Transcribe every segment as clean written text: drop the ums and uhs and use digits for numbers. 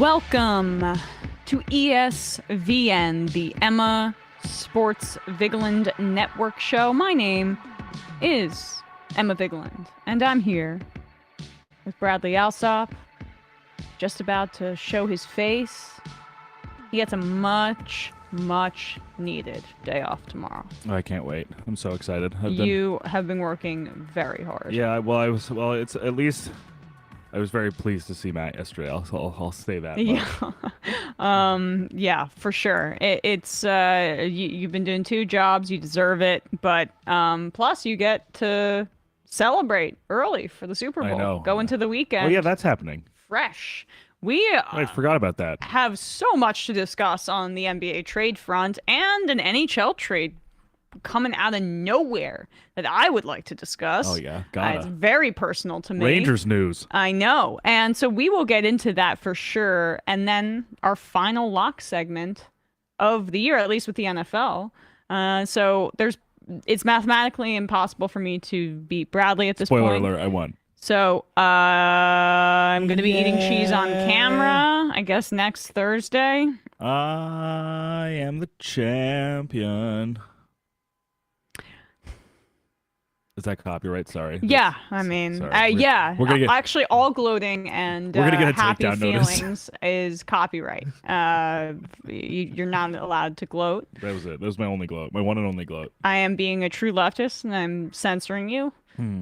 Welcome to ESVN, the Emma Sports Vigeland Network show. My name is Emma Vigeland, and I'm here with Bradley Alsop, just about to show his face. He gets a much needed day off tomorrow. I can't wait. I'm so excited. You have been working very hard. Yeah, it's at least I was very pleased to see Matt yesterday. I'll say that much. Yeah, for sure. It's you've been doing two jobs, you deserve it, but plus you get to celebrate early for the Super Bowl. I know. Go into the weekend. Oh yeah, that's happening. Fresh. We I forgot about that. have so much to discuss on the NBA trade front and an NHL trade coming out of nowhere that I would like to discuss. Oh yeah, It's very personal to me. Rangers news. I know. And so we will get into that for sure. And then our final lock segment of the year, at least with the NFL. So it's mathematically impossible for me to beat Bradley at this Spoiler point. alert, I won. So I'm going to be eating cheese on camera, I guess, next Thursday. I am the champion. Is that copyright? Sorry. Yeah, I mean, sorry. yeah. We're gonna get, Actually, all gloating and we're gonna get a happy takedown notice. feelings is copyright. You're not allowed to gloat. That was it. That was my only gloat. My one and only gloat. I am being a true leftist, and I'm censoring you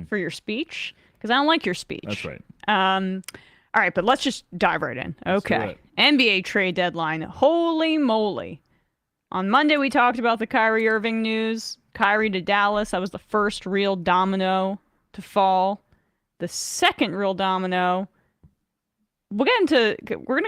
for your speech because I don't like your speech. That's right. All right, but let's just dive right in. Okay. NBA trade deadline. Holy moly. On Monday, we talked about the Kyrie Irving news. Kyrie to Dallas. That was the first real domino to fall. The second real domino. We're going to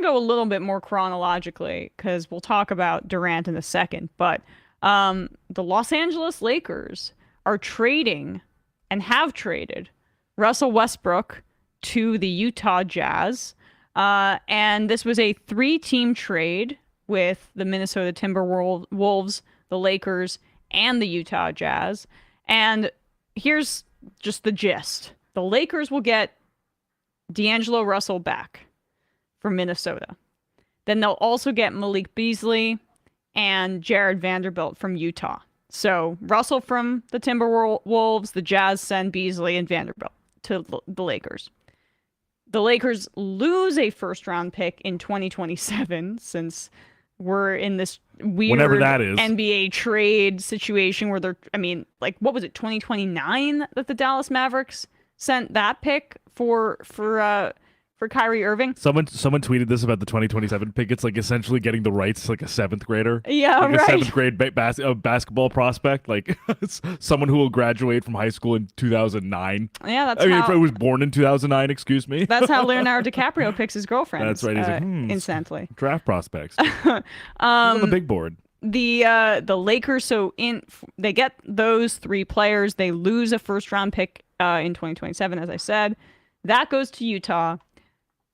go a little bit more chronologically because we'll talk about Durant in a second. But the Los Angeles Lakers are trading and have traded Russell Westbrook to the Utah Jazz. And this was a 3-team trade with the Minnesota Timberwolves, the Lakers, and the Utah Jazz. And here's just the gist. The Lakers will get D'Angelo Russell back from Minnesota. Then they'll also get Malik Beasley and Jared Vanderbilt from Utah. So Russell from the Timberwolves, the Jazz send Beasley and Vanderbilt to the Lakers. The Lakers lose a first-round pick in 2027 since we're in this weird Whenever that is. NBA trade situation where what was it, 2029 that the Dallas Mavericks sent that pick for Kyrie Irving? Someone tweeted this about the 2027 pick. It's like essentially getting the rights to like a 7th grader. Yeah, like right. A 7th grade basketball prospect. Like someone who will graduate from high school in 2009. Yeah, if I was born in 2009, excuse me. That's how Leonardo DiCaprio picks his girlfriend. That's right. He's like, instantly. Draft prospects. He's on the big board. The Lakers, they get those 3 players. They lose a first-round pick in 2027, as I said. That goes to Utah.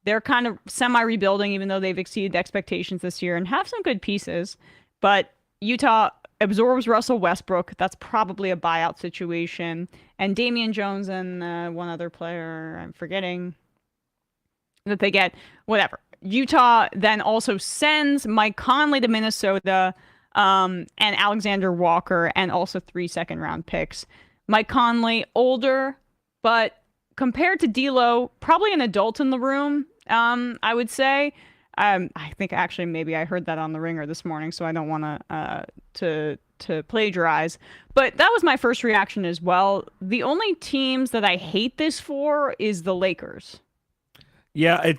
They're kind of semi-rebuilding, even though they've exceeded expectations this year and have some good pieces. But Utah absorbs Russell Westbrook. That's probably a buyout situation. And Damian Jones and one other player, I'm forgetting, that they get. Whatever. Utah then also sends Mike Conley to Minnesota and Alexander Walker and also 3 second-round picks. Mike Conley, older, but compared to D'Lo, probably an adult in the room, I would say. I think actually maybe I heard that on The Ringer this morning, so I don't want to plagiarize. But that was my first reaction as well. The only teams that I hate this for is the Lakers. Yeah,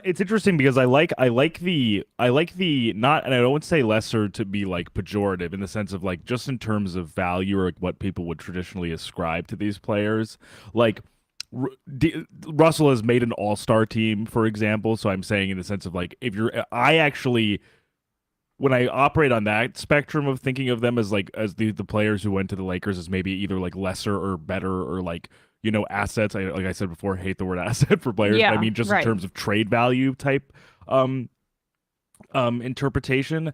it's interesting because I like the not, and I don't say lesser to be like pejorative in the sense of like just in terms of value or like what people would traditionally ascribe to these players. Like Russell has made an all-star team, for example. So I'm saying in the sense of like, when I operate on that spectrum of thinking of them as like, as the players who went to the Lakers as maybe either like lesser or better or like, assets. Like I said before, hate the word asset for players. Yeah, but I mean, just right. in terms of trade value type, interpretation.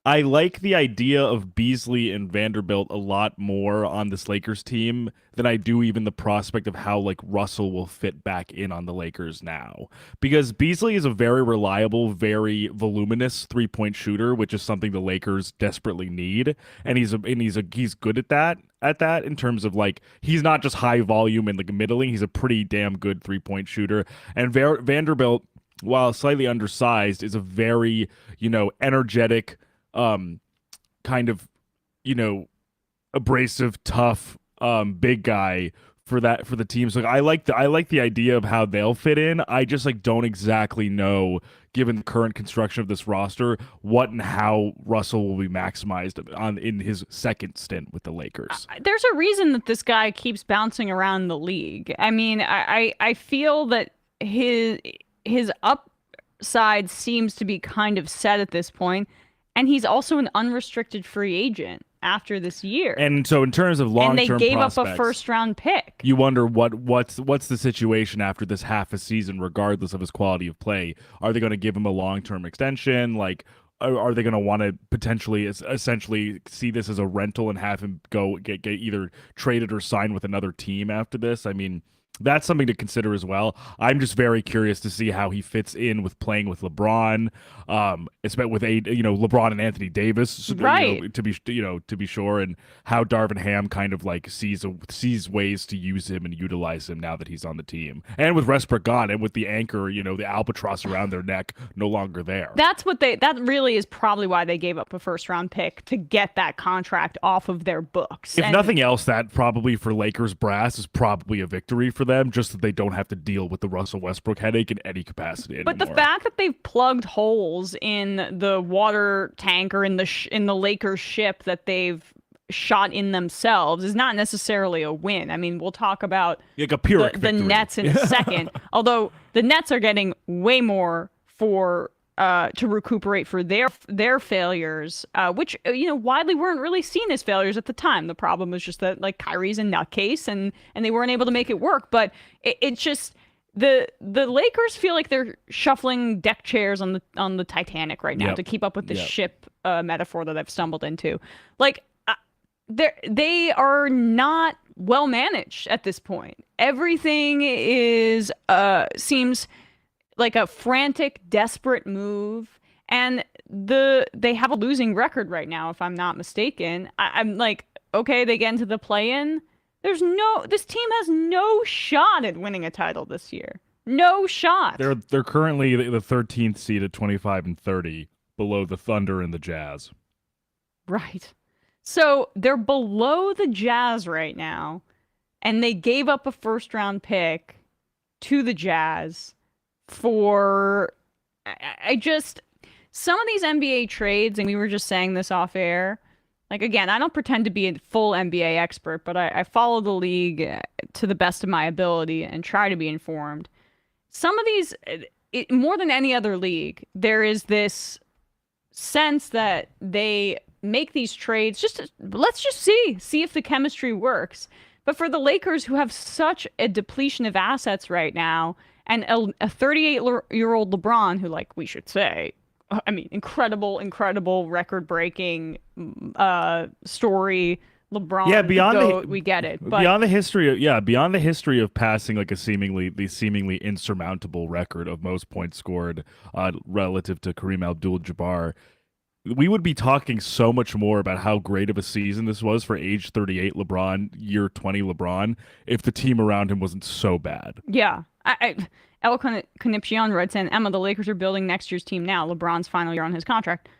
I like the idea of Beasley and Vanderbilt a lot more on this Lakers team than I do even the prospect of how like Russell will fit back in on the Lakers now. Because Beasley is a very reliable, very voluminous three-point shooter, which is something the Lakers desperately need, and he's good at that in terms of like he's not just high volume and like middling, he's a pretty damn good three-point shooter. And Vanderbilt, while slightly undersized, is a very, energetic, kind of, abrasive, tough, big guy for the team. So I like the idea of how they'll fit in. I just like don't exactly know, given the current construction of this roster, what and how Russell will be maximized in his second stint with the Lakers. There's a reason that this guy keeps bouncing around the league. I mean, I feel that his upside seems to be kind of set at this point. And he's also an unrestricted free agent after this year. And so in terms of long-term prospects, and they gave up a first-round pick. You wonder what's the situation after this half a season, regardless of his quality of play. Are they going to give him a long-term extension? Like, are they going to want to potentially essentially see this as a rental and have him go get either traded or signed with another team after this? I mean, that's something to consider as well. I'm just very curious to see how he fits in with playing with LeBron, especially with LeBron and Anthony Davis, right? To be sure, and how Darvin Ham kind of like sees ways to use him and utilize him now that he's on the team, and with Westbrook gone, and with the anchor, the albatross around their neck no longer there. That really is probably why they gave up a first-round pick, to get that contract off of their books. If nothing else, that probably for Lakers brass is probably a victory for them, just that they don't have to deal with the Russell Westbrook headache in any capacity anymore. But the fact that they've plugged holes in the water tank or in the Lakers ship that they've shot in themselves is not necessarily a win. I mean, we'll talk about like a Pyrrhic the Nets in a second. Although the Nets are getting way more to recuperate for their failures, which widely weren't really seen as failures at the time. The problem was just that like Kyrie's a nutcase and they weren't able to make it work. But it's just the Lakers feel like they're shuffling deck chairs on the Titanic right now to keep up with the ship metaphor that I've stumbled into. Like they are not well managed at this point. Everything seems like a frantic, desperate move, and they have a losing record right now, if I'm not mistaken. I'm like, okay, they get into the play-in. This team has no shot at winning a title this year. No shot. They're currently the 13th seed at 25-30, below the Thunder and the Jazz. Right. So they're below the Jazz right now, and they gave up a first-round pick to the Jazz. Some of these NBA trades, and we were just saying this off air, like, again, I don't pretend to be a full NBA expert, but I follow the league to the best of my ability and try to be informed. Some of these, more than any other league, there is this sense that they make these trades let's just see if the chemistry works. But for the Lakers, who have such a depletion of assets right now, and a 38-year-old LeBron, who, like we should say, I mean, incredible record-breaking story. LeBron, yeah, beyond we get it. But beyond the history of passing like the seemingly insurmountable record of most points scored relative to Kareem Abdul-Jabbar, we would be talking so much more about how great of a season this was for age 38 LeBron, year 20 LeBron, if the team around him wasn't so bad. Yeah. El Conipcion writes in, Emma, the Lakers are building next year's team now. LeBron's final year on his contract.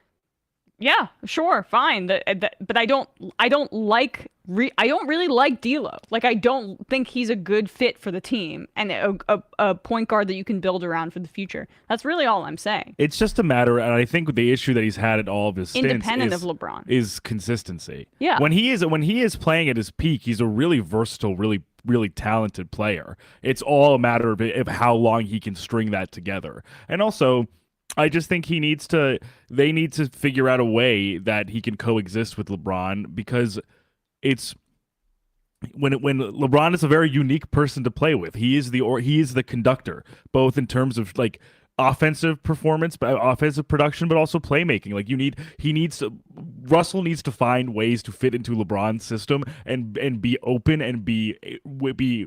Yeah, sure, fine. But I don't really like D'Lo. Like, I don't think he's a good fit for the team and a point guard that you can build around for the future. That's really all I'm saying. It's just a matter, and I think the issue that he's had at all of his stints independent of LeBron is consistency. Yeah, when he is playing at his peak, he's a really versatile, really talented player. It's all a matter of how long he can string that together, and also, I just think they need to figure out a way that he can coexist with LeBron, because it's when LeBron is a very unique person to play with. He is the conductor, both in terms of like offensive performance, offensive production, but also playmaking. Like Russell needs to find ways to fit into LeBron's system and be open and be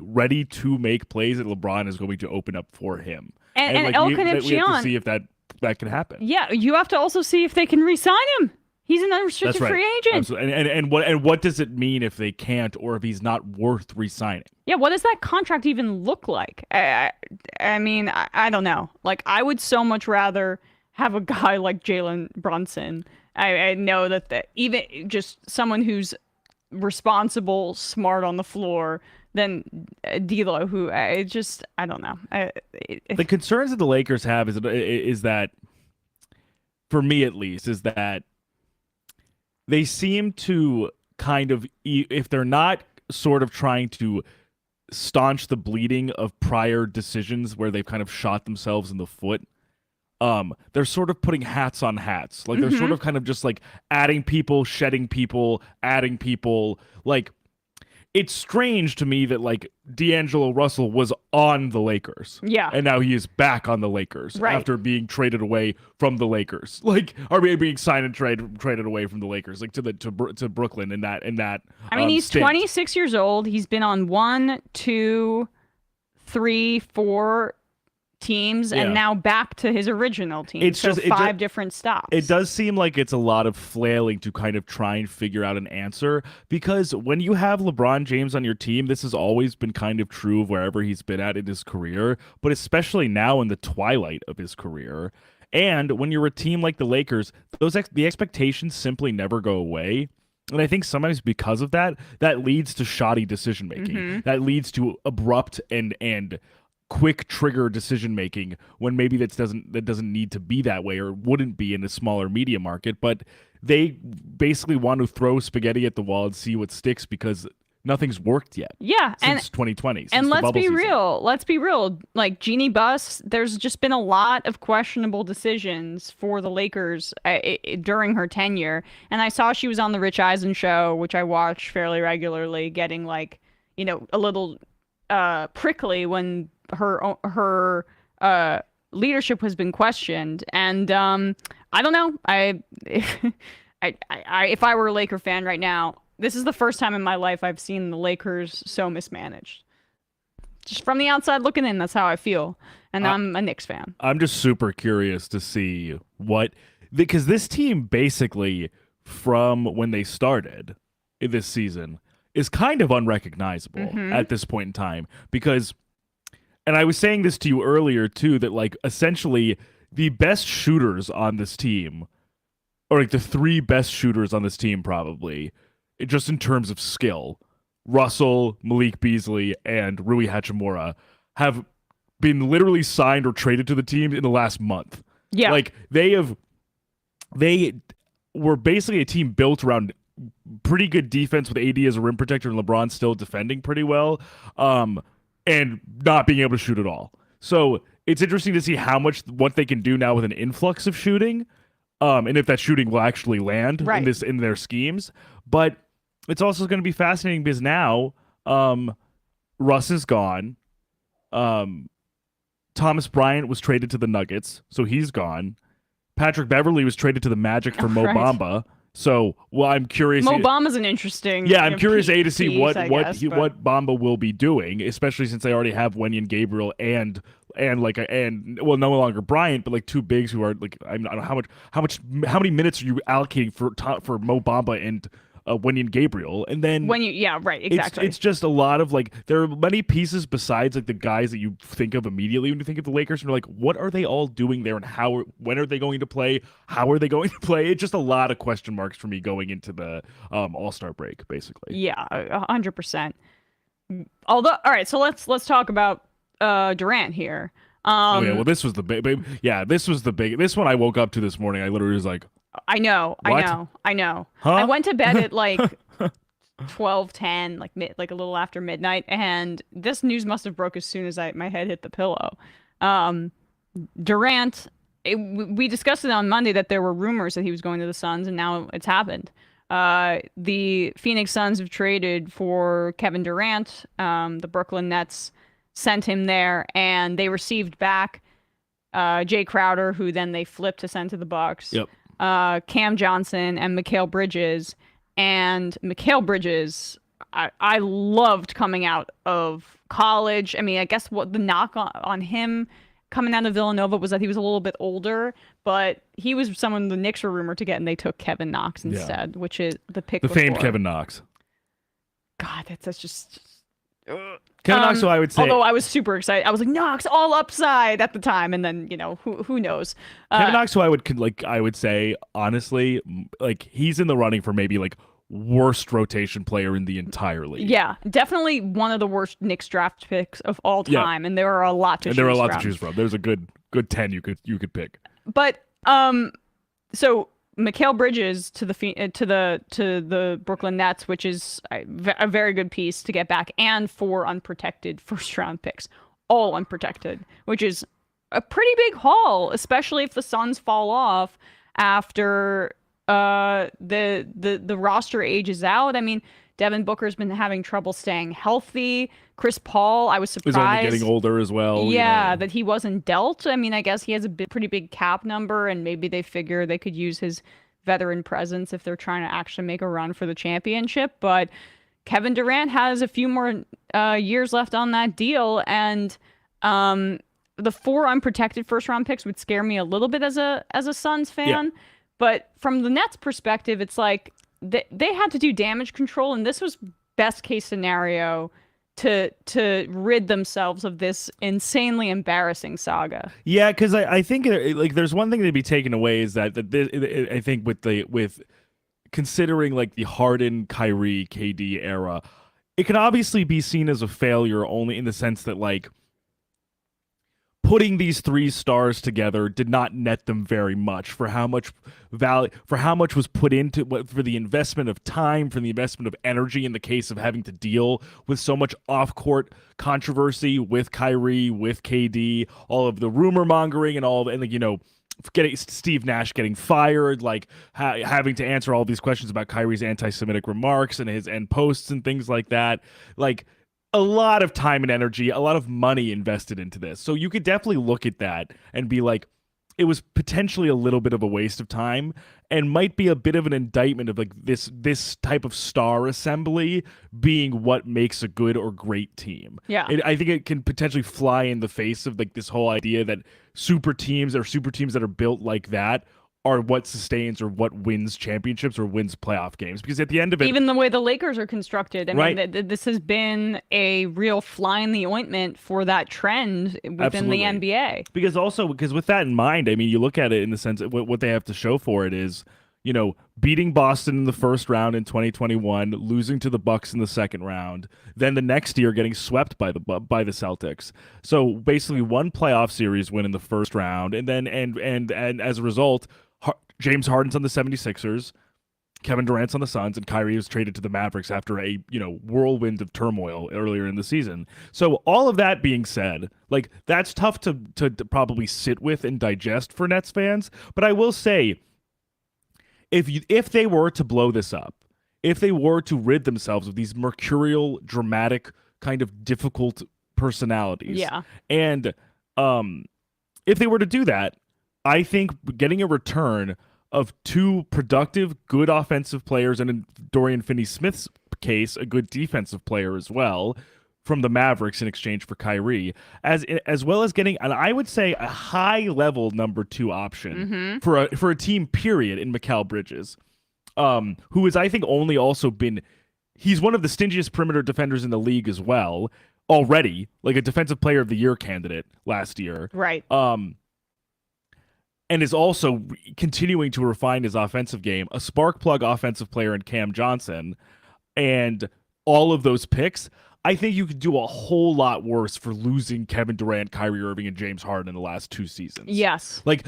ready to make plays that LeBron is going to open up for him. And like, we have to see if that can happen. Yeah, you have to also see if they can re-sign him. He's an unrestricted free agent. Absolutely. And what does it mean if they can't, or if he's not worth re-signing? Yeah, what does that contract even look like? I mean, I don't know. Like, I would so much rather have a guy like Jalen Brunson. I know that even just someone who's responsible, smart on the floor, than D'Lo, who I don't know. The concerns that the Lakers have is that, for me at least, is that they seem to kind of, if they're not sort of trying to staunch the bleeding of prior decisions where they've kind of shot themselves in the foot, they're sort of putting hats on hats. Like, they're sort of kind of just like adding people, shedding people, adding people. Like, it's strange to me that like D'Angelo Russell was on the Lakers. Yeah. And now he is back on the Lakers after being traded away from the Lakers. Like, or being signed and traded away from the Lakers, like to Brooklyn in that I mean, he's stint. 26 years old. He's been on 1, 2, 3, 4 teams, and now back to his original team. It's so 5 different stops. It does seem like it's a lot of flailing to kind of try and figure out an answer, because when you have LeBron James on your team, this has always been kind of true of wherever he's been at in his career, but especially now in the twilight of his career. And when you're a team like the Lakers, the expectations simply never go away. And I think sometimes because of that leads to shoddy decision making. That leads to abrupt and quick trigger decision making when maybe that doesn't need to be that way, or wouldn't be in a smaller media market. But they basically want to throw spaghetti at the wall and see what sticks, because nothing's worked yet. Yeah, since 2020. And let's be real. Let's be real. Like, Jeannie Buss, there's just been a lot of questionable decisions for the Lakers during her tenure. And I saw she was on the Rich Eisen show, which I watch fairly regularly, getting like, a little prickly when her leadership has been questioned. And I don't know. If I were a Laker fan right now, this is the first time in my life I've seen the Lakers so mismanaged. Just from the outside looking in, that's how I feel. And I'm a Knicks fan. I'm just super curious to see because this team basically, from when they started this season, is kind of unrecognizable at this point in time. Because, and I was saying this to you earlier too, that like essentially the best shooters on this team, or like the 3 best shooters on this team probably, just in terms of skill, Russell, Malik Beasley, and Rui Hachimura, have been literally signed or traded to the team in the last month. Yeah. Like, they were basically a team built around pretty good defense with AD as a rim protector and LeBron still defending pretty well, and not being able to shoot at all. So it's interesting to see what they can do now with an influx of shooting, and if that shooting will actually land in their schemes. But it's also going to be fascinating because now Russ is gone. Thomas Bryant was traded to the Nuggets, so he's gone. Patrick Beverley was traded to the Magic for Mo Bamba. So, I'm curious. Mo Bamba's an interesting. Yeah, I'm curious to see what Bamba will be doing, especially since they already have Wenyen Gabriel and no longer Bryant, but like 2 bigs who are like, I don't know how many minutes are you allocating for Mo Bamba and Wenyen Gabriel, and then exactly. It's just a lot of like, there are many pieces besides like the guys that you think of immediately when you think of the Lakers, and you're like, what are they all doing there, and when are they going to play? How are they going to play? It's just a lot of question marks for me going into the All-Star break, basically. Yeah, 100%. Although, all right, so let's talk about Durant here. Well, this was the big. This was the big. This one I woke up to this morning. I literally was like, I know. Huh? I went to bed at like 12:10, like a little after midnight, and this news must have broke as soon as my head hit the pillow. Durant, we discussed it on Monday that there were rumors that he was going to the Suns, and now it's happened. The Phoenix Suns have traded for Kevin Durant. The Brooklyn Nets sent him there, and they received back Jay Crowder, who then they flipped to send to the Bucks. Yep. Cam Johnson and Mikal Bridges. And Mikal Bridges, I loved coming out of college. I mean, I guess what the knock on him coming out of Villanova was that he was a little bit older, but he was someone the Knicks were rumored to get, and they took Kevin Knox instead, which is the pick the before. famed Kevin Knox. God, that's just Kevin Knox, who I would say, although I was super excited, I was like Knox all upside at the time, and then who knows? Kevin Knox, who I would say honestly, like he's in the running for maybe like worst rotation player in the entire league. Yeah, definitely one of the worst Knicks draft picks of all time, and there are a lot to choose from. There's a good 10 you could pick. But so Mikal Bridges to the Brooklyn Nets, which is a very good piece to get back, and 4 unprotected first round picks, all unprotected, which is a pretty big haul, especially if the Suns fall off after the roster ages out. I mean, Devin Booker's been having trouble staying healthy. Chris Paul, I was surprised. He's only getting older as well. Yeah, that he wasn't dealt. I mean, I guess he has a pretty big cap number, and maybe they figure they could use his veteran presence if they're trying to actually make a run for the championship. But Kevin Durant has a few more years left on that deal, and the 4 unprotected first round picks would scare me a little bit as a Suns fan. Yeah. But from the Nets' perspective, it's like they had to do damage control, and this was best case scenario to rid themselves of this insanely embarrassing saga. Yeah, because I think like there's one thing to be taken away is that I think with considering like the Harden, Kyrie, KD era, it can obviously be seen as a failure only in the sense that like putting these 3 stars together did not net them very much for how much was put into for the investment of time, for the investment of energy in the case of having to deal with so much off-court controversy with Kyrie, with KD, all of the rumor mongering and all, and like, getting Steve Nash getting fired, like having to answer all these questions about Kyrie's anti-Semitic remarks and his posts and things like that, like a lot of time and energy, a lot of money invested into this. So you could definitely look at that and be like, it was potentially a little bit of a waste of time and might be a bit of an indictment of like this type of star assembly being what makes a good or great team. Yeah. I think it can potentially fly in the face of like this whole idea that super teams that are built like that are what sustains or what wins championships or wins playoff games. Because at the end of it, even the way the Lakers are constructed, I mean, this has been a real fly in the ointment for that trend within the NBA. Because with that in mind, I mean, you look at it in the sense of what they have to show for it is, beating Boston in the first round in 2021, losing to the Bucks in the second round, then the next year getting swept by the Celtics. So basically one playoff series win in the first round, and then and as a result, James Harden's on the 76ers, Kevin Durant's on the Suns, and Kyrie was traded to the Mavericks after a whirlwind of turmoil earlier in the season. So all of that being said, like that's tough to probably sit with and digest for Nets fans. But I will say, if they were to blow this up, if they were to rid themselves of these mercurial, dramatic, kind of difficult personalities, and if they were to do that, I think getting a return of 2 productive, good offensive players, and in Dorian Finney-Smith's case, a good defensive player as well, from the Mavericks in exchange for Kyrie, as well as getting, and I would say, a high-level number 2 option for a team, period, in Mikal Bridges, who has, I think, only also been, he's one of the stingiest perimeter defenders in the league as well, already, like a Defensive Player of the Year candidate last year. Right. And is also continuing to refine his offensive game, a spark plug offensive player in Cam Johnson, and all of those picks. I think you could do a whole lot worse for losing Kevin Durant, Kyrie Irving, and James Harden in the last 2 seasons. Yes. Like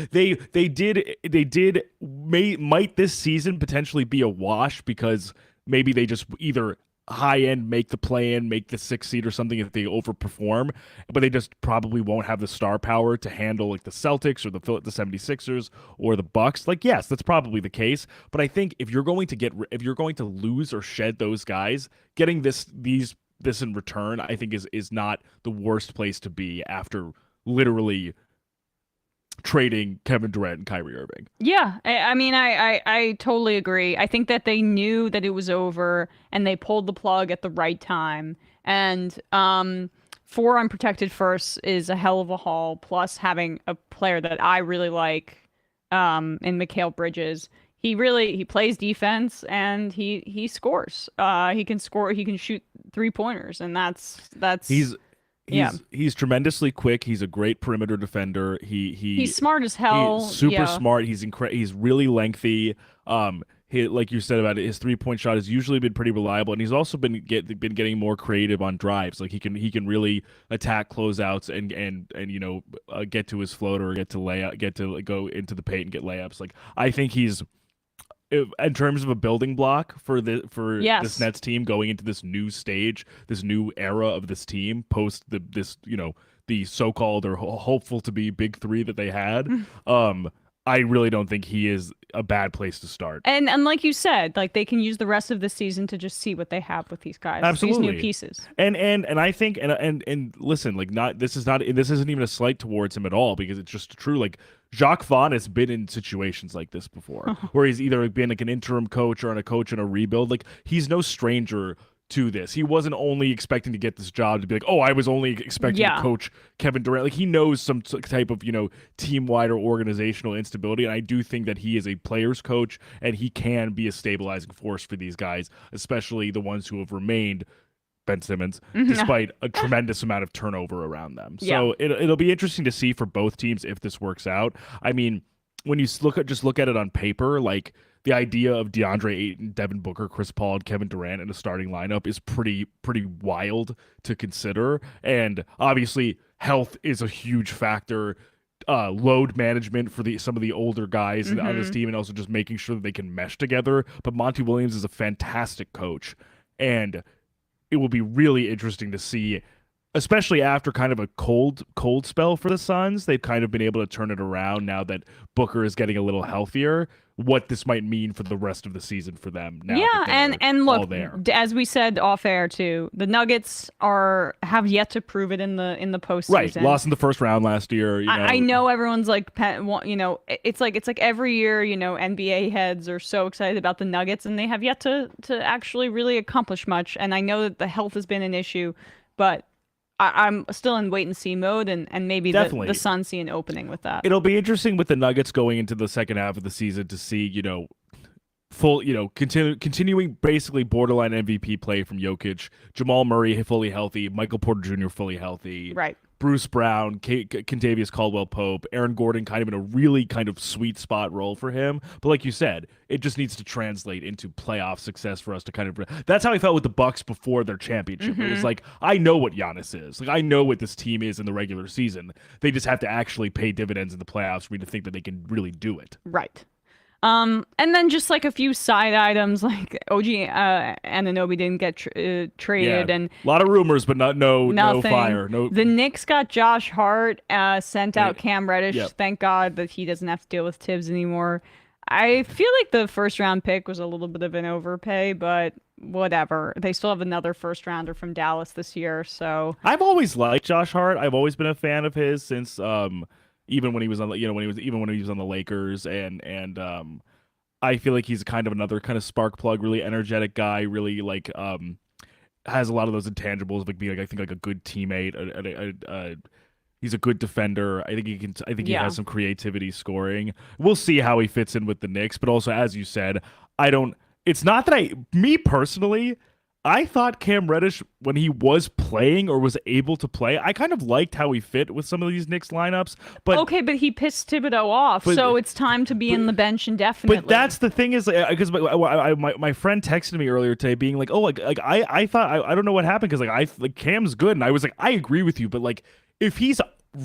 might this season potentially be a wash because maybe they just either high end make the play-in, make the 6th seed or something if they overperform, but they just probably won't have the star power to handle like the Celtics or the 76ers or the Bucks. Like, yes, that's probably the case, but I think if you're going to lose or shed those guys, getting this in return, I think is not the worst place to be after literally trading Kevin Durant and Kyrie Irving. Yeah, I mean, I totally agree. I think that they knew that it was over and they pulled the plug at the right time. And four unprotected firsts is a hell of a haul. Plus, having a player that I really like in Mikal Bridges. He plays defense and he scores. He can score. He can shoot 3-pointers, and that's he's tremendously quick. He's a great perimeter defender. He's smart as hell. He's super smart. He's really lengthy. Like you said about it, his 3-point shot has usually been pretty reliable, and he's also been getting more creative on drives. Like he can really attack closeouts and get to his floater, or get to go into the paint and get layups. Like I think he's, in terms of a building block for this Nets team going into this new stage, this new era of this team post the so-called or hopeful to be big three that they had. I really don't think he is a bad place to start. And like you said, like they can use the rest of the season to just see what they have with these guys. Absolutely. These new pieces. And I think and listen, like this isn't even a slight towards him at all, because it's just true. Like Jacques Vaughn has been in situations like this before, where he's either been like an interim coach or a coach in a rebuild. Like he's no stranger to this. He wasn't only expecting to get this job to be like, oh, I was only expecting to coach Kevin Durant. Like he knows some type of, team-wide or organizational instability. And I do think that he is a player's coach and he can be a stabilizing force for these guys, especially the ones who have remained, Ben Simmons, despite a tremendous amount of turnover around them. So it'll be interesting to see for both teams if this works out. I mean, when you look at it on paper, like the idea of DeAndre Ayton, Devin Booker, Chris Paul, and Kevin Durant in a starting lineup is pretty wild to consider. And obviously, health is a huge factor. Load management for some of the older guys on this team, and also just making sure that they can mesh together. But Monty Williams is a fantastic coach, and it will be really interesting to see, especially after kind of a cold spell for the Suns. They've kind of been able to turn it around now that Booker is getting a little healthier. What this might mean for the rest of the season for them now. Yeah, and look, as we said off air too, the Nuggets have yet to prove it in the postseason. Right, lost in the first round last year. I know everyone's like, it's like every year, NBA heads are so excited about the Nuggets, and they have yet to actually really accomplish much. And I know that the health has been an issue, but I'm still in wait and see mode, and maybe the Suns see an opening with that. It'll be interesting with the Nuggets going into the second half of the season to see, continuing basically borderline MVP play from Jokic, Jamal Murray fully healthy, Michael Porter Jr. fully healthy, right? Bruce Brown, Kentavious Caldwell-Pope, Aaron Gordon kind of in a really kind of sweet spot role for him. But like you said, it just needs to translate into playoff success for us to kind of... That's how I felt with the Bucks before their championship. It was like, I know what Giannis is. Like, I know what this team is in the regular season. They just have to actually pay dividends in the playoffs for me to think that they can really do it. Right. And then just like a few side items, like OG Anunoby didn't get traded, and a lot of rumors, but no fire. No. The Knicks got Josh Hart, sent out Cam Reddish. Yep. Thank God that he doesn't have to deal with Tibbs anymore. I feel like the first round pick was a little bit of an overpay, but whatever. They still have another first rounder from Dallas this year, so I've always liked Josh Hart. I've always been a fan of his since even when he was on when he was on the Lakers, and I feel like he's kind of another kind of spark plug, really energetic guy, really like has a lot of those intangibles of like being like, I think like a good teammate, he's a good defender. I think he can. I think he has some creativity scoring. We'll see how he fits in with the Knicks, but also as you said, it's not that me personally, I thought Cam Reddish, when he was playing or was able to play, I kind of liked how he fit with some of these Knicks lineups. But okay, but he pissed Thibodeau off, so it's time to be in the bench indefinitely. But that's the thing is, because my friend texted me earlier today, being like, "Oh, I thought I don't know what happened because Cam's good," and I was like, "I agree with you," but like if he's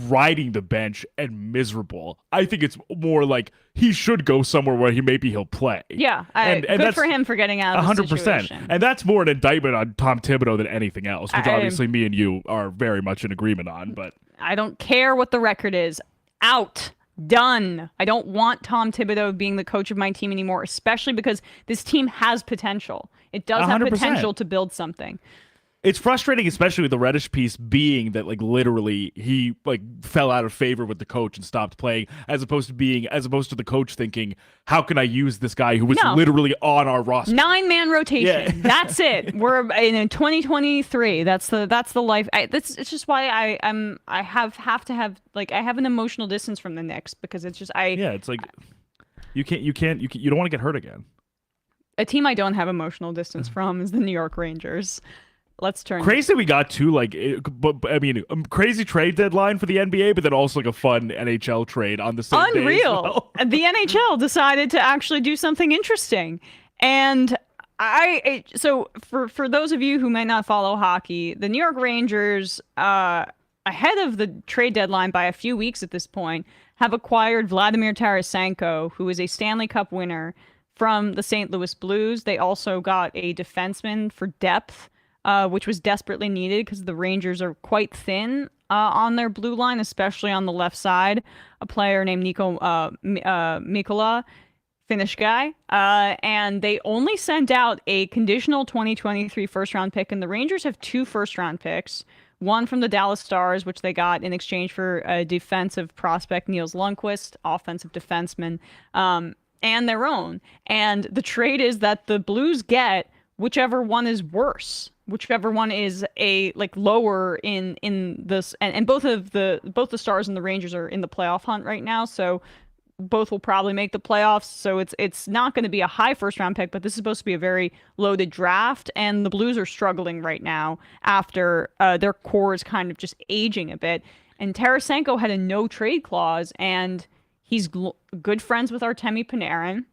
riding the bench and miserable, I think it's more like he should go somewhere where he'll play. Yeah, and good for him for getting out of the 100%. Situation. And that's more an indictment on Tom Thibodeau than anything else, which obviously me and you are very much in agreement on. But I don't care what the record is. Out. Done. I don't want Tom Thibodeau being the coach of my team anymore, especially because this team has potential. It does 100%. Have potential to build something. It's frustrating, especially with the Reddish piece being that like literally he like fell out of favor with the coach and stopped playing, as opposed to the coach thinking, how can I use this guy who was literally on our roster? 9-man rotation. Yeah. That's it. We're in 2023. That's the life. It's just why I have to have like I have an emotional distance from the Knicks because it's just it's like you don't want to get hurt again. A team I don't have emotional distance from is the New York Rangers. Let's turn. Crazy we got to like, but I mean, crazy trade deadline for the NBA, but then also like a fun NHL trade on the same day. Unreal. The NHL decided to actually do something interesting, and so for those of you who might not follow hockey, the New York Rangers, ahead of the trade deadline by a few weeks at this point, have acquired Vladimir Tarasenko, who is a Stanley Cup winner from the St. Louis Blues. They also got a defenseman for depth. Which was desperately needed because the Rangers are quite thin on their blue line, especially on the left side. A player named Nico Mikkola, Finnish guy. And they only sent out a conditional 2023 first-round pick, and the Rangers have 2 first-round picks. One from the Dallas Stars, which they got in exchange for a defensive prospect, Niels Lundqvist, offensive defenseman, and their own. And the trade is that the Blues get whichever one is worse, whichever one is a like lower in this, and both the Stars and the Rangers are in the playoff hunt right now, so both will probably make the playoffs. So it's not going to be a high first round pick, but this is supposed to be a very loaded draft, and the Blues are struggling right now after their core is kind of just aging a bit. And Tarasenko had a no trade clause, and he's good friends with Artemi Panarin.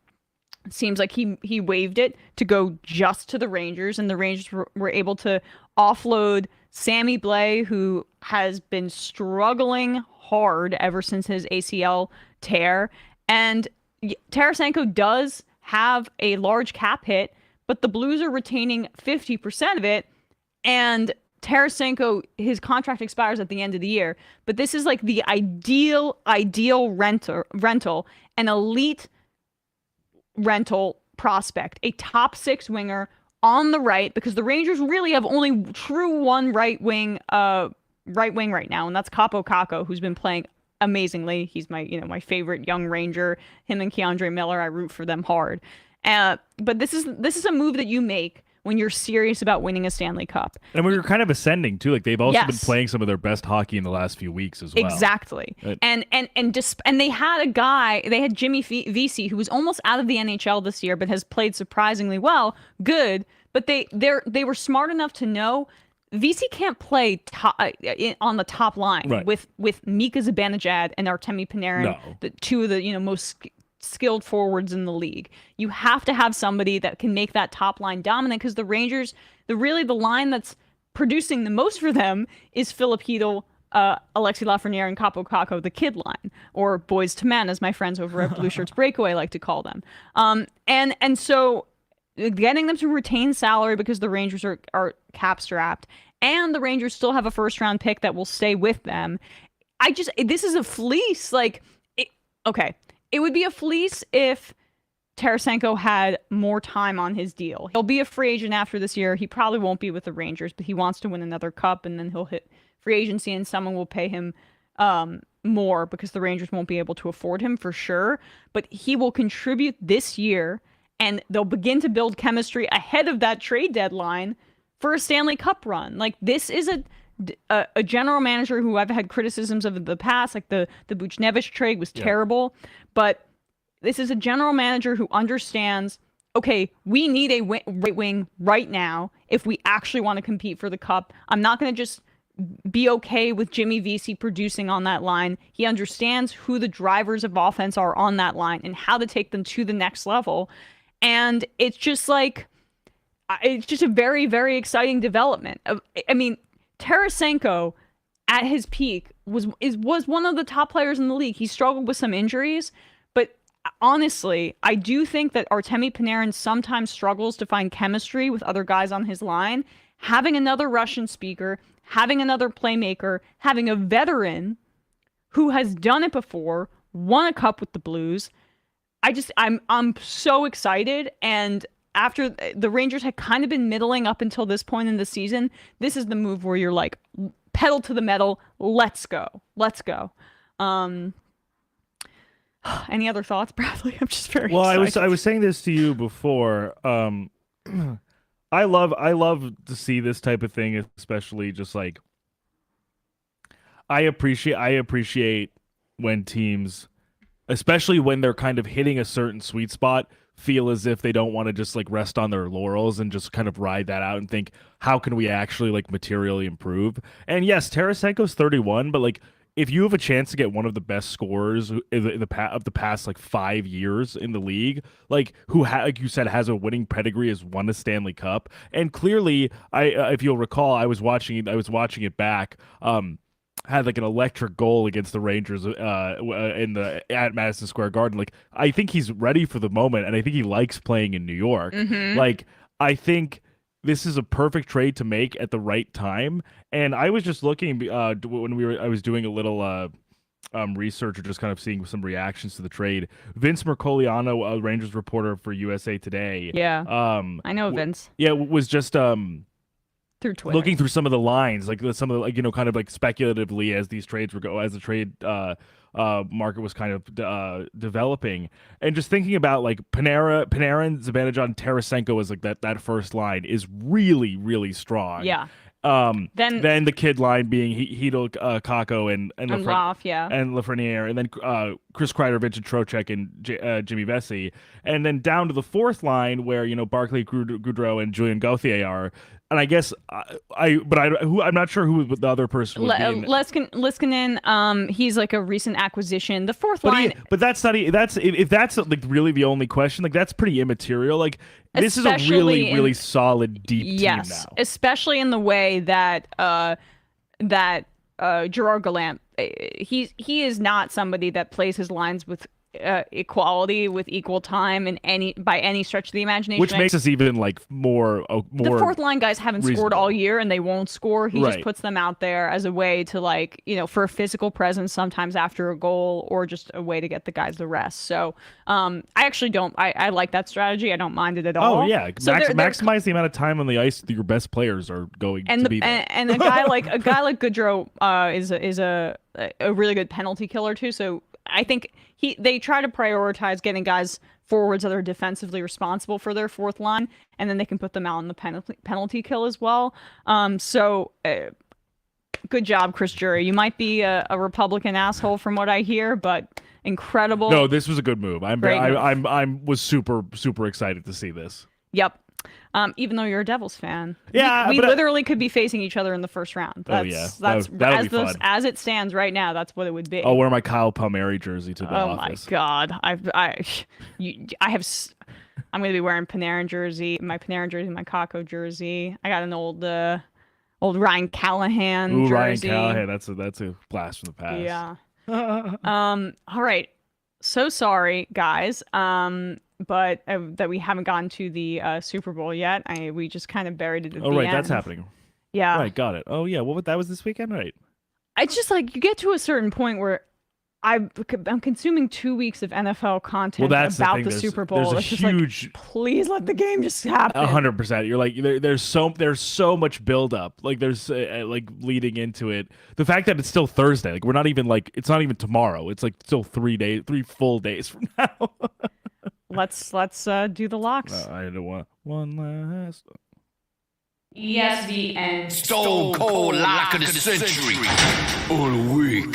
Seems like he waived it to go just to the Rangers, and the Rangers were able to offload Sammy Blais, who has been struggling hard ever since his ACL tear. And Tarasenko does have a large cap hit, but the Blues are retaining 50% of it, and Tarasenko, his contract expires at the end of the year. But this is like the ideal rental, an elite rental prospect, a top 6 winger on the right, because the Rangers really have only true one right wing right now, and that's Kaapo Kakko, who's been playing amazingly. He's my favorite young Ranger. Him and Keandre Miller, I root for them hard. But this is a move that you make when you're serious about winning a Stanley Cup. And we were kind of ascending too. Like they've also been playing some of their best hockey in the last few weeks as well. Exactly. And they had a guy, they had Jimmy Vesey, who was almost out of the NHL this year, but has played surprisingly well. Good. But they were smart enough to know Vesey can't play on the top line with Mika Zibanejad and Artemi Panarin, the two of the most skilled forwards in the league. You have to have somebody that can make that top line dominant, because the Rangers, the line that's producing the most for them is Filip Chytil, Alexis Lafreniere, and Kaapo Kakko, the kid line, or boys to men, as my friends over at Blue Shirts Breakaway like to call them. And so getting them to retain salary because the Rangers are cap strapped, and the Rangers still have a first round pick that will stay with them. This is a fleece. It would be a fleece if Tarasenko had more time on his deal. He'll be a free agent after this year. He probably won't be with the Rangers, but he wants to win another cup, and then he'll hit free agency, and someone will pay him more because the Rangers won't be able to afford him for sure. But he will contribute this year, and they'll begin to build chemistry ahead of that trade deadline for a Stanley Cup run. Like, this is a general manager who I've had criticisms of in the past, like the Buchnevich trade was terrible, but this is a general manager who understands, okay, we need a right wing right now if we actually want to compete for the cup. I'm not going to just be okay with Jimmy Vesey producing on that line. He understands who the drivers of offense are on that line and how to take them to the next level. And it's just a very, very exciting development. I mean, Tarasenko at his peak was one of the top players in the league. He struggled with some injuries, but honestly, I do think that Artemi Panarin sometimes struggles to find chemistry with other guys on his line. Having another Russian speaker, having another playmaker, having a veteran who has done it before, won a cup with the Blues. I'm so excited, and after the Rangers had kind of been middling up until this point in the season, this is the move where you're like, pedal to the metal, let's go. Any other thoughts, Bradley? I'm just very excited. I was saying this to you before. I love to see this type of thing, especially just like I appreciate when teams, especially when they're kind of hitting a certain sweet spot, feel as if they don't want to just like rest on their laurels and just kind of ride that out and think, how can we actually like materially improve? And yes, Tarasenko's 31, but like if you have a chance to get one of the best scorers of the past like 5 years in the league, like like you said, has a winning pedigree, has won a Stanley Cup, and clearly, if you'll recall, I was watching it back. Had like an electric goal against the Rangers at Madison Square Garden. Like I think he's ready for the moment, and I think he likes playing in New York. Mm-hmm. Like I think this is a perfect trade to make at the right time. And I was just looking when I was doing a little research or just kind of seeing some reactions to the trade. Vince Mercoliano, a Rangers reporter for USA Today. Yeah. I know Vince. Was just through Twitter, looking through some of the lines, like some of the, like, kind of like speculatively as these trades as the trade market was kind of developing, and just thinking about like Panarin, Zibanejad, Tarasenko as like that first line is really, really strong. Yeah. Then the kid line being Hedl, Kakko, and Lafreniere, and then Chris Kreider, Vincent Trocheck, and Jimmy Vesey, and then down to the fourth line where Barclay Goodrow and Julien Gauthier are. And I guess I'm not sure who the other person would be. Leskinen, he's like a recent acquisition. The fourth line, but that's not. If that's like really the only question, like that's pretty immaterial. Like this is a really, really solid deep team now. Especially in the way that Gerard Gallant, he is not somebody that plays his lines with equality, with equal time, and by any stretch of the imagination, which makes us even like more. The fourth line guys haven't scored all year, and they won't score. He right. just puts them out there as a way to like for a physical presence, sometimes after a goal, or just a way to get the guys the rest. So I actually don't. I like that strategy. I don't mind it at all. Oh yeah, so maximize the amount of time on the ice that your best players are going to be there. And a guy like Goodrow is a really good penalty killer too. So I think they try to prioritize getting guys forwards that are defensively responsible for their fourth line, and then they can put them out in the penalty kill as well. Good job, Chris Drury. You might be a Republican asshole from what I hear, but incredible. No, this was a good move. I was super excited to see this. Yep. Even though you're a Devils fan. Yeah, we literally could be facing each other in the first round. That's that'll be fun. As it stands right now, that's what it would be. I'll wear my Kyle Palmieri jersey to the office. Oh my God. I'm going to be wearing Panarin jersey, my Kakko jersey. I got an old Ryan Callahan jersey. Ryan Callahan, that's a blast from the past. Yeah. All right. So sorry, guys. But that we haven't gotten to the Super Bowl yet. We just kind of buried it at the end. Oh, right, that's happening. Yeah. Right, got it. Oh, yeah, that was this weekend, right? It's just like you get to a certain point where I'm consuming 2 weeks of NFL content about the Super Bowl. There's a huge, like, please let the game just happen. 100%. You're like, there's so much buildup. Like there's like leading into it. The fact that it's still Thursday, like we're not even like it's not even tomorrow. It's like still 3 full days from now. Let's do the locks. I don't want one last. ESVN Stone Cold Lock of the Century. All week.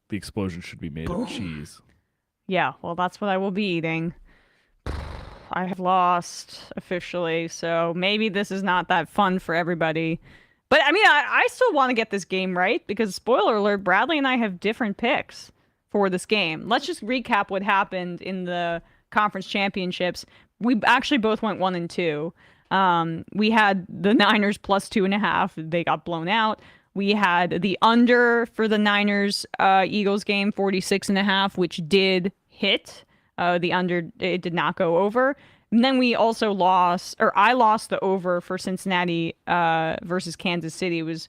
The explosion should be made of cheese. Yeah, well, that's what I will be eating. I have lost officially, so maybe this is not that fun for everybody. But I mean, I still want to get this game right because, spoiler alert, Bradley and I have different picks for this game. Let's just recap what happened in the conference championships. We actually both went 1-2. We had the Niners plus 2.5. They got blown out. We had the under for the Niners Eagles game, 46.5, which did hit. The under, it did not go over. And then we also I lost the over for Cincinnati versus Kansas City. It was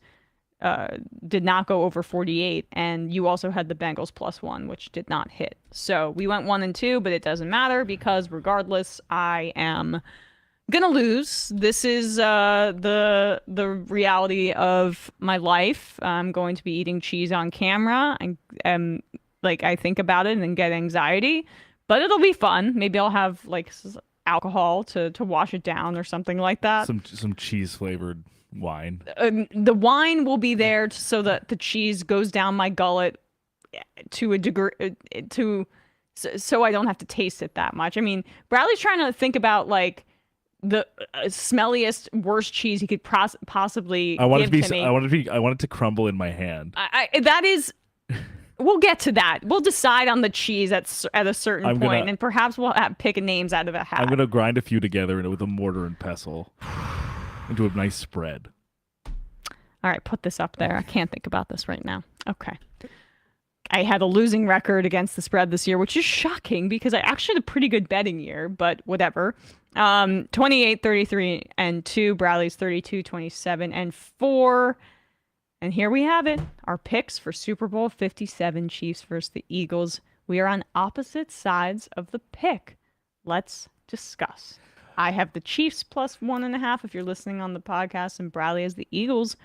did not go over 48, and you also had the Bengals +1, which did not hit. So we went 1 and 2, but it doesn't matter because regardless, I am gonna lose. This is the reality of my life. I'm going to be eating cheese on camera, and like I think about it and get anxiety, but it'll be fun. Maybe I'll have like alcohol to wash it down or something like that. Some cheese flavored wine. The wine will be there so that the cheese goes down my gullet to a degree so I don't have to taste it that much. I mean, Bradley's trying to think about like the smelliest, worst cheese he could possibly give to me. I want it to crumble in my hand. That is. We'll get to that. We'll decide on the cheese at a certain point, and perhaps we'll pick names out of a hat. I'm gonna grind a few together with a mortar and pestle into a nice spread. All right, put this up there. I can't think about this right now. Okay. I had a losing record against the spread this year, which is shocking because I actually had a pretty good betting year, but whatever. 28, 33, and 2. Bradley's 32, 27, and 4. And here we have it. Our picks for Super Bowl 57, Chiefs versus the Eagles. We are on opposite sides of the pick. Let's discuss. I have the Chiefs +1.5 if you're listening on the podcast, and Bradley has the Eagles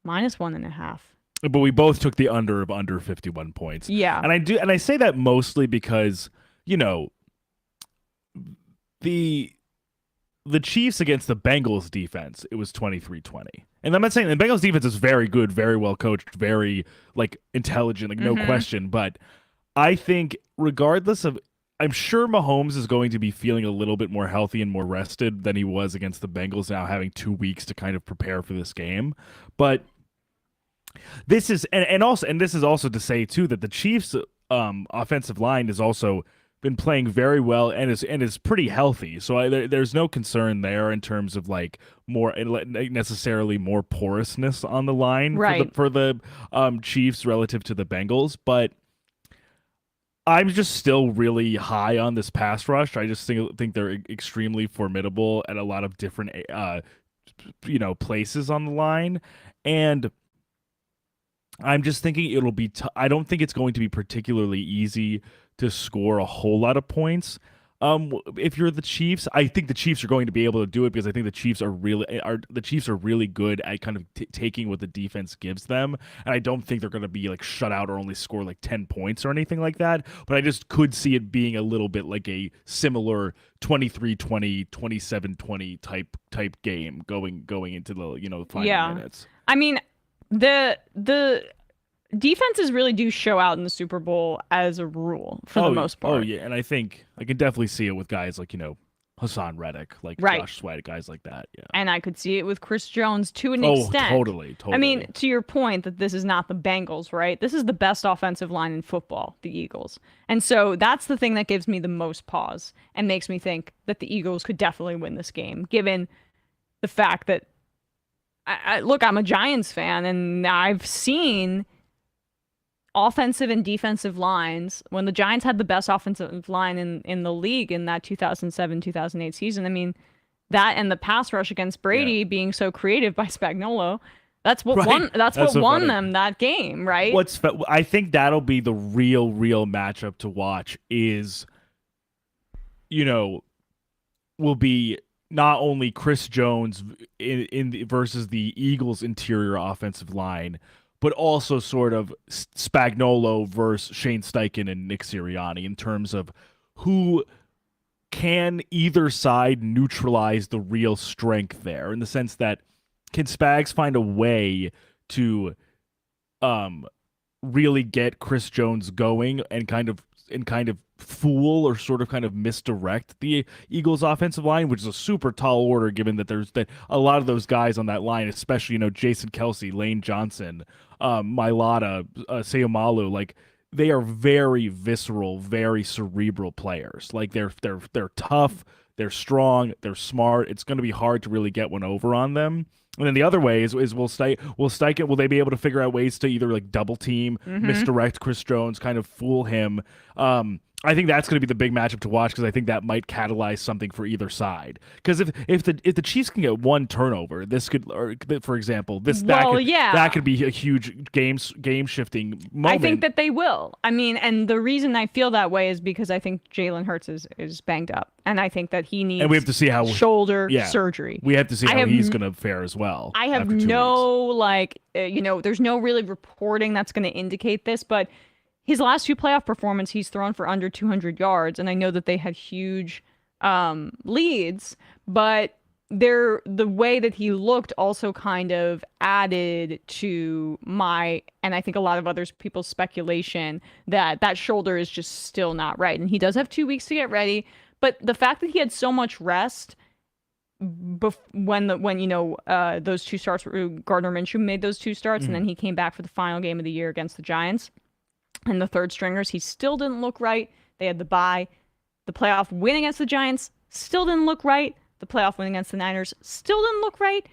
-1.5. But we both took the under 51 points. Yeah. And I say that mostly because, you know, the Chiefs against the Bengals defense, it was 23-20. And I'm not saying the Bengals defense is very good, very well coached, very like intelligent, like no question, but I think regardless of, I'm sure Mahomes is going to be feeling a little bit more healthy and more rested than he was against the Bengals, now having 2 weeks to kind of prepare for this game. But this is and this is also to say too that the Chiefs offensive line has also been playing very well and is pretty healthy. So there's no concern there in terms of like more necessarily more porousness on the line for the Chiefs relative to the Bengals, but I'm just still really high on this pass rush. I just think they're extremely formidable at a lot of different places on the line, and I'm just thinking it'll be I don't think it's going to be particularly easy to score a whole lot of points. If you're the Chiefs, I think the Chiefs are going to be able to do it because I think the Chiefs are really good at kind of taking what the defense gives them, and I don't think they're going to be like shut out or only score like 10 points or anything like that. But I just could see it being a little bit like a similar 23-20, 27-20 type game going into the final minutes. I mean, the defenses really do show out in the Super Bowl as a rule for the most part. Oh yeah, and I think I can definitely see it with guys like Hassan Reddick, like Josh Sweat, guys like that. Yeah, and I could see it with Chris Jones to an extent. Totally. I mean, to your point that this is not the Bengals, right? This is the best offensive line in football, the Eagles, and so that's the thing that gives me the most pause and makes me think that the Eagles could definitely win this game, given the fact that look, I'm a Giants fan, and I've seen offensive and defensive lines when the Giants had the best offensive line in the league in that 2007-2008 season. I mean, that and the pass rush against Brady being so creative by Spagnuolo, that's what won them that game, right? I think that'll be the real matchup to watch is, will be not only Chris Jones versus the Eagles' interior offensive line, but also sort of Spagnuolo versus Shane Steichen and Nick Sirianni in terms of who can either side neutralize the real strength there, in the sense that can Spags find a way to really get Chris Jones going and kind of fool or sort of kind of misdirect the Eagles offensive line, which is a super tall order given that there's a lot of those guys on that line, especially Jason Kelsey, Lane Johnson, Mailata, Seumalo, like they are very visceral, very cerebral players. Like they're tough, they're strong, they're smart. It's going to be hard to really get one over on them. And then the other way is will Steichen, will they be able to figure out ways to either like double team, misdirect Chris Jones, kind of fool him, I think that's going to be the big matchup to watch because I think that might catalyze something for either side. Because if the Chiefs can get one turnover, this could, or for example, that could be a huge game shifting moment. I think that they will. I mean, and the reason I feel that way is because I think Jalen Hurts is banged up, and I think that he needs. And we have to see how shoulder surgery. We have to see how he's going to fare as well. I have there's no really reporting that's going to indicate this, but. His last 2 playoff performances, he's thrown for under 200 yards, and I know that they had huge leads, but the way that he looked also kind of added to my, and I think a lot of people's speculation that shoulder is just still not right. And he does have 2 weeks to get ready, but the fact that he had so much rest when those 2 starts, Gardner Minshew made those 2 starts, and then he came back for the final game of the year against the Giants. And the third stringers, he still didn't look right. They had the bye. The playoff win against the Giants still didn't look right. The playoff win against the Niners still didn't look right.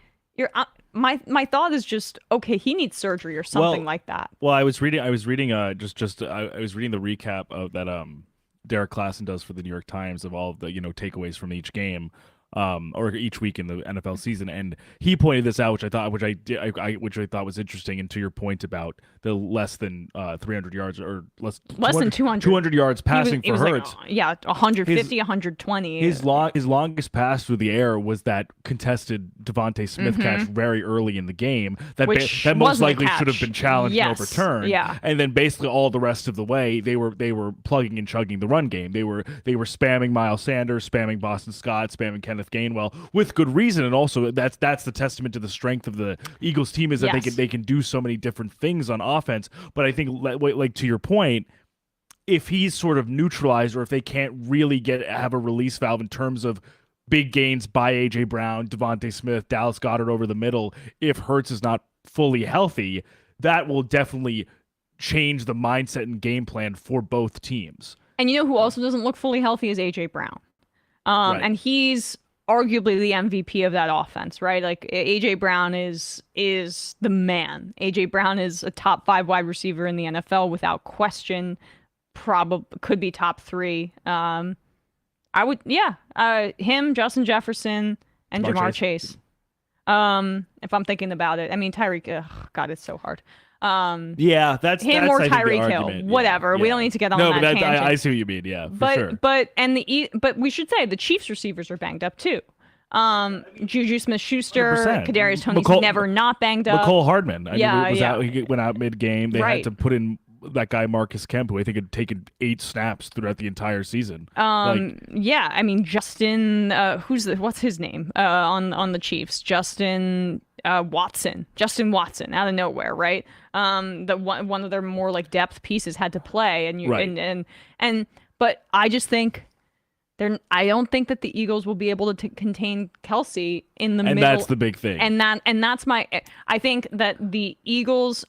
My thought is just, okay, he needs surgery or something like that. Well, I was reading the recap of that Derek Klassen does for the New York Times of all of the takeaways from each game. Or each week in the NFL season, and he pointed this out, which I thought was interesting. And to your point about the less than 300 yards or less than 200 yards passing for Hurts, 150, 120. His longest pass through the air was that contested Devontae Smith catch very early in the game that most likely should have been challenged and overturned. Yeah, and then basically all the rest of the way they were plugging and chugging the run game. They were spamming Miles Sanders, spamming Boston Scott, spamming Kenneth Gainwell with good reason, and also that's the testament to the strength of the Eagles team is that they can do so many different things on offense. But I think, like to your point, if he's sort of neutralized, or if they can't really have a release valve in terms of big gains by AJ Brown, Devontae Smith, Dallas Goedert over the middle, if Hurts is not fully healthy, that will definitely change the mindset and game plan for both teams. And you know who also doesn't look fully healthy is AJ Brown, right. And he's arguably the MVP of that offense, right? Like AJ Brown is the man. AJ Brown is a top 5 wide receiver in the NFL without question. Probably could be top 3. Him, Justin Jefferson, and Jamar Chase. If I'm thinking about it, I mean Tyreek. God, it's so hard. That's him or Tyreek Hill, whatever. Yeah. We don't need to get on that tangent. I see what you mean. Yeah, sure. But we should say the Chiefs receivers are banged up too. Juju Smith-Schuster, 100%. Kadarius Toney's never not banged up. McCole Hardman. He went out mid-game. They had to put in that guy Marcus Kemp, who I think had taken 8 snaps throughout the entire season. I mean Justin. What's his name? On the Chiefs, Justin Watson out of nowhere, right? One of their more like depth pieces had to play, but I just think I don't think that the Eagles will be able to contain Kelsey in the middle. And that's the big thing. I think that the Eagles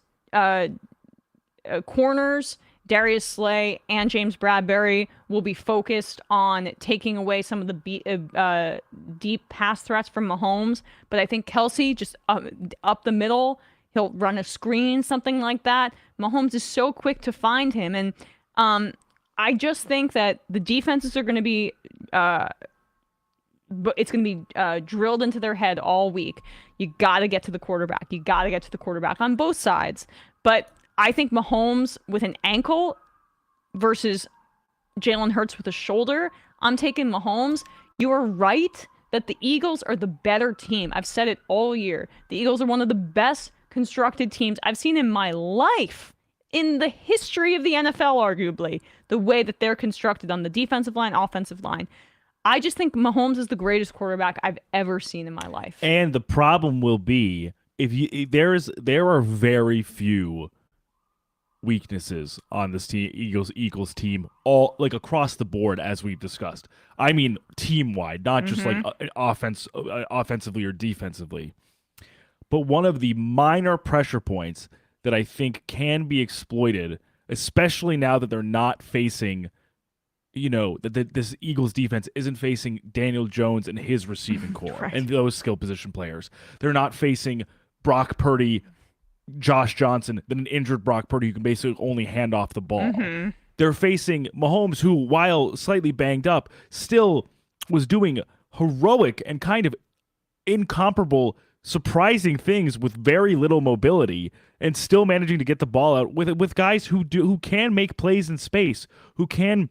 corners, Darius Slay and James Bradbury, will be focused on taking away some of the deep pass threats from Mahomes. But I think Kelsey just up the middle, he'll run a screen, something like that. Mahomes is so quick to find him. And I just think that the defenses are going to be it's going to be drilled into their head all week. You got to get to the quarterback. You got to get to the quarterback on both sides. But I think Mahomes with an ankle versus Jalen Hurts with a shoulder, I'm taking Mahomes. You are right that the Eagles are the better team. I've said it all year. The Eagles are one of the best constructed teams I've seen in my life, in the history of the NFL, arguably, the way that they're constructed on the defensive line, offensive line. I just think Mahomes is the greatest quarterback I've ever seen in my life. And the problem will be there are very few weaknesses on this Eagles team, all like across the board, as we've discussed. I mean, team wide, not just like offensively or defensively. But one of the minor pressure points that I think can be exploited, especially now that they're not facing, that this Eagles defense isn't facing Daniel Jones and his receiving core right. and those skill position players. They're not facing Brock Purdy, Josh Johnson, then an injured Brock Purdy who can basically only hand off the ball. they're facing Mahomes, who, while slightly banged up, still was doing heroic and kind of incomparable, surprising things with very little mobility, and still managing to get the ball out with guys who can make plays in space, who can.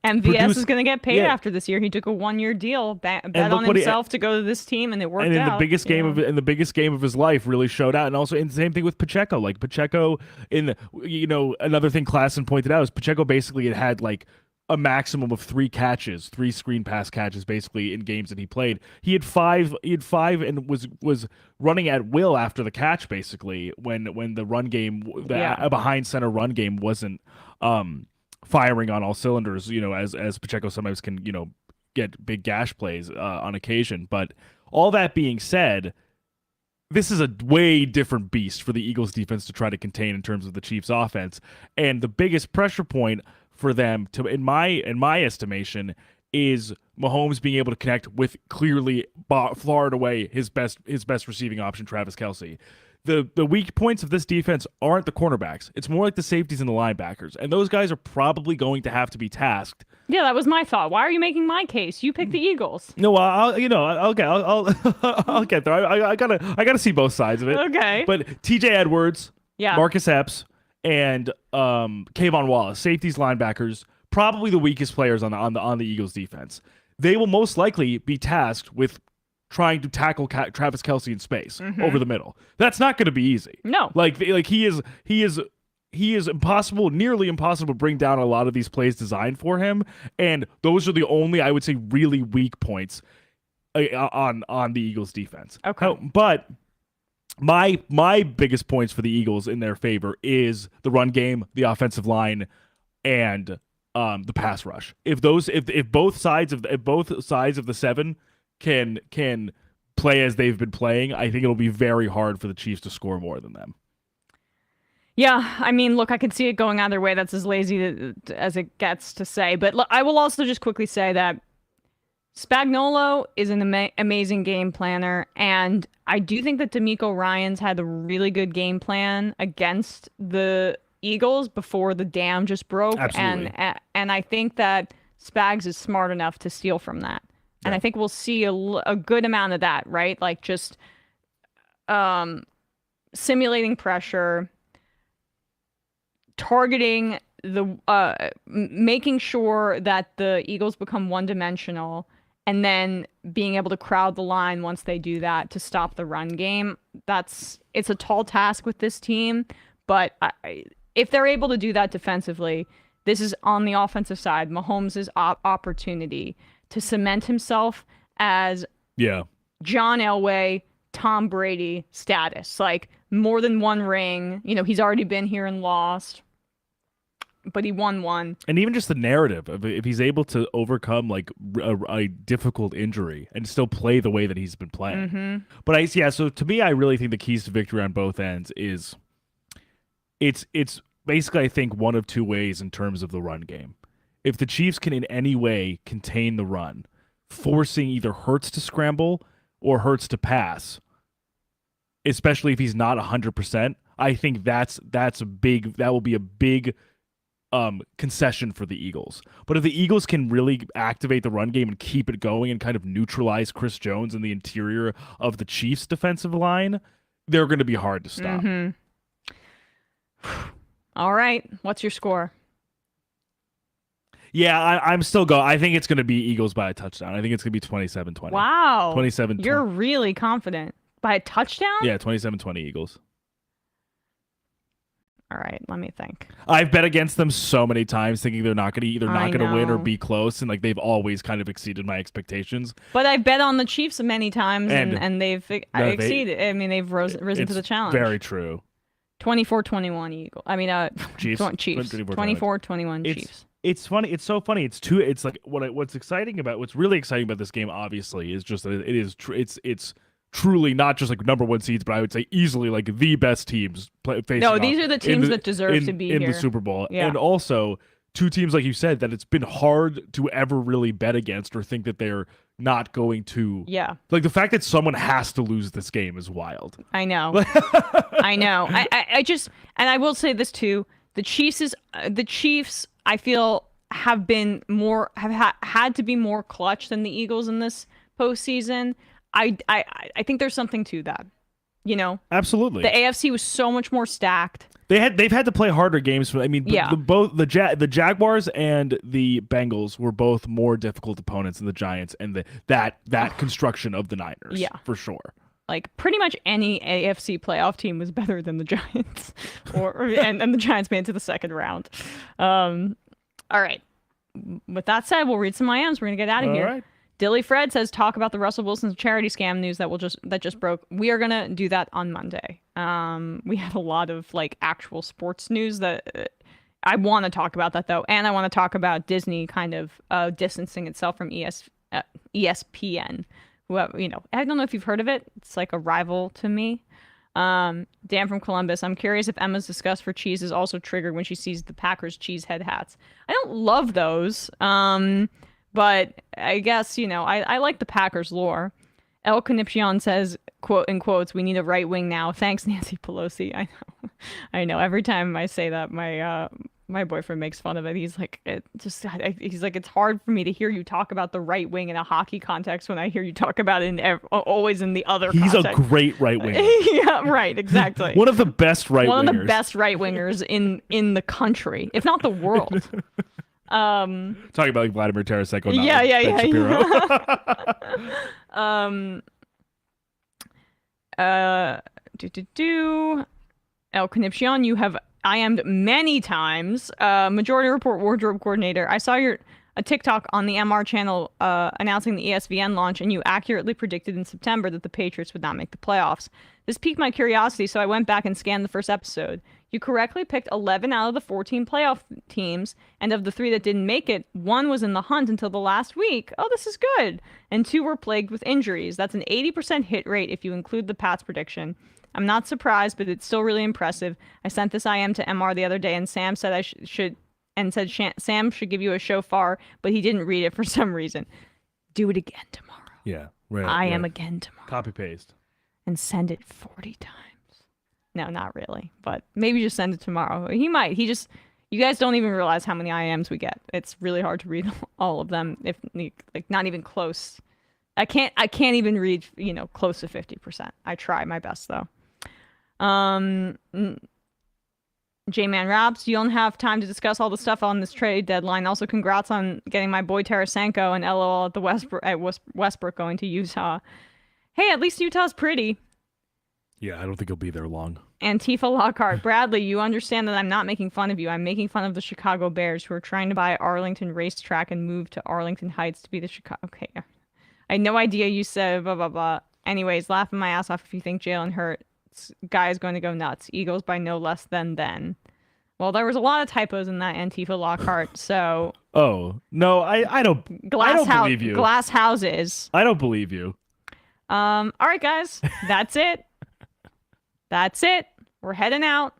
MVS is going to get paid after this year. He took a 1-year deal, bet on himself to go to this team, and it worked out. And in the biggest game of his life, really showed out. And also, in the same thing with Pacheco. Like Pacheco, another thing Klassen pointed out is Pacheco basically had like a maximum of 3 screen pass catches, basically in games that he played. He had five, and was running at will after the catch, basically when the run game, a behind center run game wasn't firing on all cylinders, as Pacheco sometimes can, get big gash plays on occasion. But all that being said, this is a way different beast for the Eagles defense to try to contain in terms of the Chiefs offense. And the biggest pressure point for them in my estimation is Mahomes being able to connect with clearly far and away his best receiving option, Travis Kelce. The weak points of this defense aren't the cornerbacks. It's more like the safeties and the linebackers. And those guys are probably going to have to be tasked. Yeah, that was my thought. Why are you making my case? You picked the Eagles. No, I'll get there. I gotta see both sides of it. Okay. But TJ Edwards, Marcus Epps, and Kayvon Wallace, safeties, linebackers, probably the weakest players on the Eagles defense. They will most likely be tasked with trying to tackle Travis Kelce in space over the middle. That's not going to be easy. No. Like he is impossible, nearly impossible to bring down a lot of these plays designed for him, and those are the only, I would say, really weak points on the Eagles defense. Okay. But my biggest points for the Eagles in their favor is the run game, the offensive line, and the pass rush. If both sides of the 7 can play as they've been playing, I think it'll be very hard for the Chiefs to score more than them. Yeah, I mean, look, I could see it going either way. That's as lazy as it gets to say. But look, I will also just quickly say that Spagnuolo is an amazing game planner, and I do think that D'Amico Ryans had a really good game plan against the Eagles before the dam just broke. Absolutely. And I think that Spags is smart enough to steal from that. And I think we'll see a good amount of that, right? Like just simulating pressure, targeting making sure that the Eagles become one-dimensional, and then being able to crowd the line once they do that to stop the run game. It's a tall task with this team, but if they're able to do that defensively, this is on the offensive side, Mahomes' opportunity to cement himself as John Elway, Tom Brady status. Like, more than one ring. He's already been here and lost, but he won one. And even just the narrative of if he's able to overcome like a difficult injury and still play the way that he's been playing. Mm-hmm. But so to me, I really think the keys to victory on both ends is it's basically, I think, one of two ways in terms of the run game. If the Chiefs can in any way contain the run, forcing either Hurts to scramble or Hurts to pass, especially if he's not 100%, I think that's a big, that will be a big concession for the Eagles. But if the Eagles can really activate the run game and keep it going and kind of neutralize Chris Jones in the interior of the Chiefs' defensive line, they're going to be hard to stop. Mm-hmm. All right. What's your score? Yeah, I'm still going. I think it's going to be Eagles by a touchdown. I think it's going to be 27-20. Wow. 27-20. You're really confident. By a touchdown? Yeah, 27-20 Eagles. All right, let me think. I've bet against them so many times thinking they're not going to win or be close, and like they've always kind of exceeded my expectations. But I've bet on the Chiefs many times, and they've exceeded. They've risen to the challenge. Very true. 24-21 Eagles. Chiefs. Chiefs. 24-21 Chiefs. It's funny. It's so funny. It's like what's really exciting about this game, obviously, is just that it is. It's truly not just like number one seeds, but I would say easily like the best teams facing. No, these are the teams that deserve to be in the Super Bowl, and also two teams, like you said, that it's been hard to ever really bet against or think that they're not going to. Yeah, like the fact that someone has to lose this game is wild. I know. I know. I just, and I will say this too: the Chiefs I feel have had to be more clutch than the Eagles in this postseason. I think there's something to that. Absolutely. The AFC was so much more stacked. They've had to play harder games. Both the Jaguars and the Bengals were both more difficult opponents than the Giants and that construction of the Niners. Yeah, for sure. Like pretty much any AFC playoff team was better than the Giants, and the Giants made it to the second round. All right. With that said, we'll read some IMs. We're gonna get out of here. Right. Dilly Fred says, talk about the Russell Wilson charity scam news that just broke. We are gonna do that on Monday. We had a lot of actual sports news that I want to talk about that though, and I want to talk about Disney kind of distancing itself from ESPN. Who I don't know if you've heard of it. It's like a rival to me. Dan from Columbus. I'm curious if Emma's disgust for cheese is also triggered when she sees the Packers cheese head hats. I don't love those. But I guess, I like the Packers lore. El Conniption says, quote in quotes, we need a right wing now. Thanks, Nancy Pelosi. I know. Every time I say that, my boyfriend makes fun of it. He's like, it's hard for me to hear you talk about the right wing in a hockey context when I hear you talk about it always in the other He's context. a great right winger. Yeah, right, exactly. One of the best right wingers. One of the best right wingers in the country, if not the world. Talking about Vladimir Tarasenko. Yeah. El Conniption, you have IM'd many times. Majority Report wardrobe coordinator. I saw a TikTok on the MR channel announcing the ESVN launch, and you accurately predicted in September that the Patriots would not make the playoffs. This piqued my curiosity, so I went back and scanned the first episode. You correctly picked 11 out of the 14 playoff teams, and of the 3 that didn't make it, 1 was in the hunt until the last week. Oh, this is good. And 2 were plagued with injuries. That's an 80% hit rate if you include the Pats prediction. I'm not surprised, but it's still really impressive. I sent this IM to MR the other day, and Sam said Sam should give you a shofar, but he didn't read it for some reason. Do it again tomorrow. Yeah, right. IM again tomorrow. Copy paste. And send it 40 times. No, not really, but maybe just send it tomorrow. He might. You guys don't even realize how many IMs we get. It's really hard to read all of them, if not even close. I can't even read, close to 50%. I try my best though. J-Man Raps, you don't have time to discuss all the stuff on this trade deadline. Also, congrats on getting my boy Tarasenko and LOL at Westbrook going to Utah. Hey, at least Utah's pretty. Yeah, I don't think he'll be there long. Antifa Lockhart. Bradley, you understand that I'm not making fun of you. I'm making fun of the Chicago Bears who are trying to buy Arlington Racetrack and move to Arlington Heights to be the Chicago... Okay. I had no idea you said blah, blah, blah. Anyways, laughing my ass off if you think Jalen Hurts guy is going to go nuts. Eagles by no less than then. Well, there was a lot of typos in that Antifa Lockhart, so... Oh, no, I don't believe you. Glass houses. I don't believe you. All right, guys. That's it. That's it. We're heading out.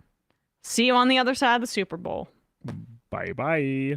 See you on the other side of the Super Bowl. Bye-bye.